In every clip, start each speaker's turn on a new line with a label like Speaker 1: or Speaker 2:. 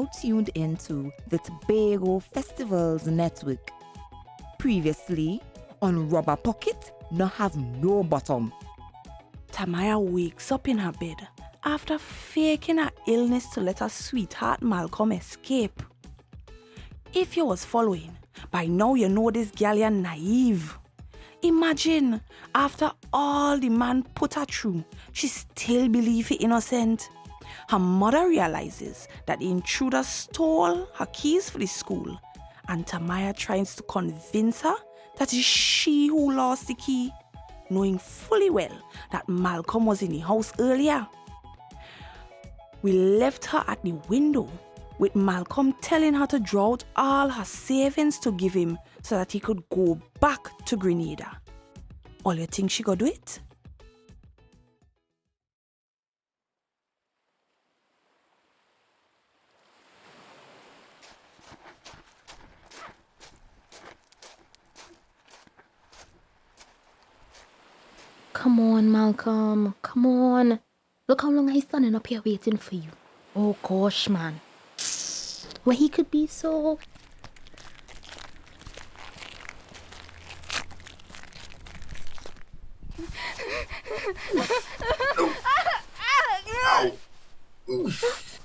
Speaker 1: now tuned into the Tobago Festivals Network. Previously, on Rubber Pocket, no have no bottom.
Speaker 2: Tamaya wakes up in her bed after faking her illness to let her sweetheart Malcolm escape. If you was following, by now you know this gyal is naive. Imagine, after all the man put her through, she still believe he innocent. Her mother realizes that the intruder stole her keys for the school, and Tamaya tries to convince her that it's she who lost the key, knowing fully well that Malcolm was in the house earlier. We left her at the window, with Malcolm telling her to draw out all her savings to give him so that he could go back to Grenada. All you think she could do it?
Speaker 3: Come on, Malcolm. Come on. Look how long he's standing up here waiting for you. Oh gosh, man. Where he could be so...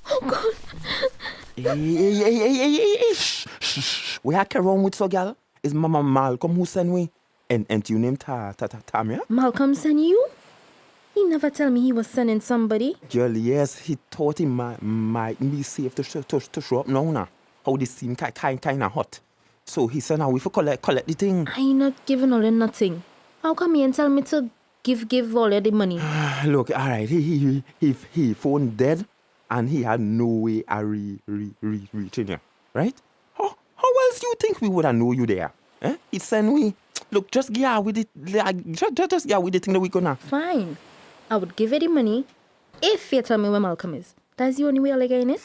Speaker 3: Oh God.
Speaker 4: Hey. Shh. We have carry on with so girl. It's Mama Malcolm who sent me. And you name Tamaya?
Speaker 3: Malcolm sent you? He never tell me he was sending somebody.
Speaker 4: Girl, yes, he thought he might be safe to show up now. How this seem kind of hot. So he sent away for collect the thing.
Speaker 3: I ain't not giving all in nothing. How come he and tell me to give all the money?
Speaker 4: Look, alright, he phone dead and he had no way of reaching you, right? How else you think we would have know you there? He sent me. Look, just get out with it. Just get out with the thing that we gonna.
Speaker 3: Fine. I would give you the money if you tell me where Malcolm is. That's the only way I'll gain it.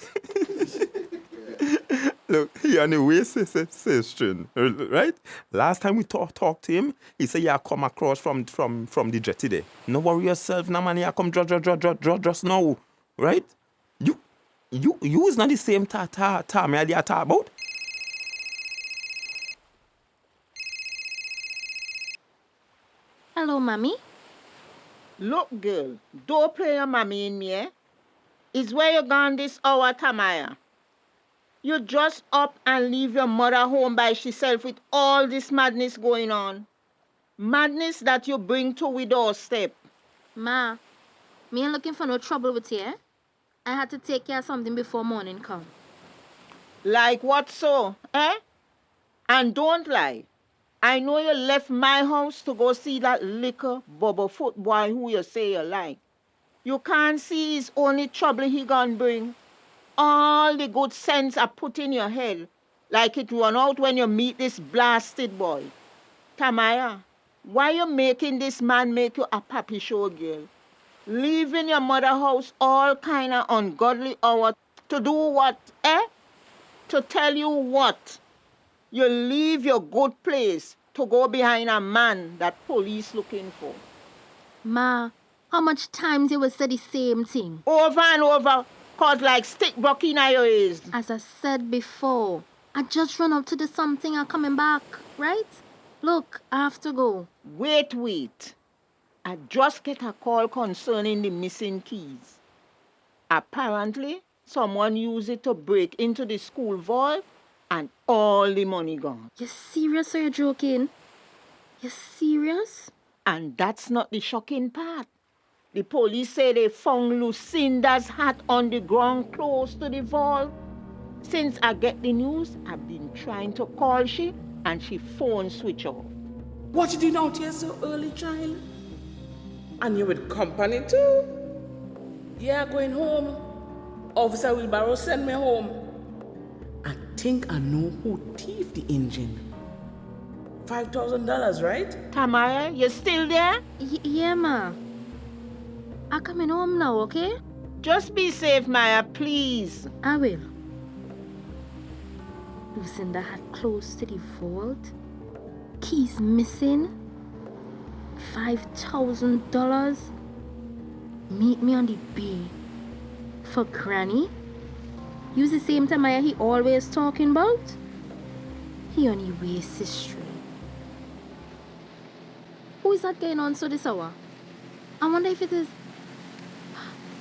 Speaker 4: Look, he on the way string, right? Last time we talked to him, he said, "Yeah, come across from the jetty there. No worry yourself, now man. Yeah, come just now, right? You is not the same time I talk about."
Speaker 3: Hello, Mommy.
Speaker 5: Look, girl, don't play your mommy in me, eh? It's where you gone this hour, Tamaya. You just up and leave your mother home by herself with all this madness going on. Madness that you bring to we doorstep.
Speaker 3: Ma, me ain't looking for no trouble with you, eh? I had to take care of something before morning come.
Speaker 5: Like what so, eh? And don't lie. I know you left my house to go see that liquor bubble foot boy who you say you like. You can't see his only trouble he gonna bring. All the good sense I put in your head, like it run out when you meet this blasted boy. Tamaya, why you making this man make you a pappy show, girl? Leaving your mother house all kind of ungodly hour to do what, eh? To tell you what? You leave your good place to go behind a man that police looking for.
Speaker 3: Ma, how much times you will say the same thing?
Speaker 5: Over and over, cause like stick broke in your ears.
Speaker 3: As I said before, I just run up to do something and coming back, right? Look, I have to go.
Speaker 5: Wait. I just get a call concerning the missing keys. Apparently, someone used it to break into the school vault and all the money gone.
Speaker 3: You serious or you joking? You serious?
Speaker 5: And that's not the shocking part. The police say they found Lucinda's hat on the ground close to the vault. Since I get the news, I've been trying to call she and she phone switch off.
Speaker 6: What you doing out here so early, child? And you with company too? Yeah, going home. Officer Wilbaro send me home. I think I know who thieved the engine. $5,000, right?
Speaker 5: Tamaya, you still there?
Speaker 3: Yeah, ma. I'm coming home now, okay?
Speaker 5: Just be safe, Maya, please.
Speaker 3: I will. Lucinda had close to the vault. Keys missing. $5,000. Meet me on the bay. For Granny? Use the same Tamaya he always talking about? He only wastes history. Who is that going on so this hour? I wonder if it is...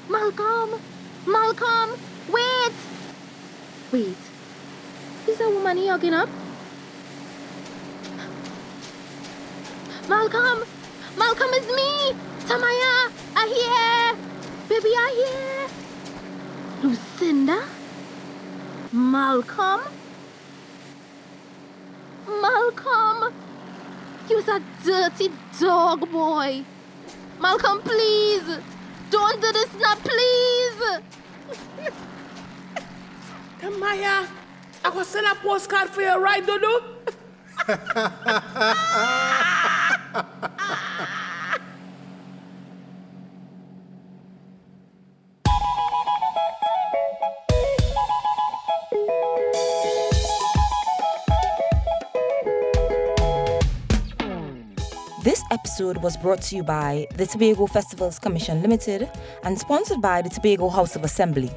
Speaker 3: Malcolm! Malcolm! Wait! Wait. Is that woman he hugging up? Malcolm! Malcolm, it's me! Tamaya! I hear! Baby, I hear! Lucinda? Malcolm? Malcolm! You're a dirty dog, boy! Malcolm, please! Don't do this now, please!
Speaker 6: Tamaya, I go send a postcard for you, right, Dodo?
Speaker 1: This episode was brought to you by the Tobago Festivals Commission Limited and sponsored by the Tobago House of Assembly.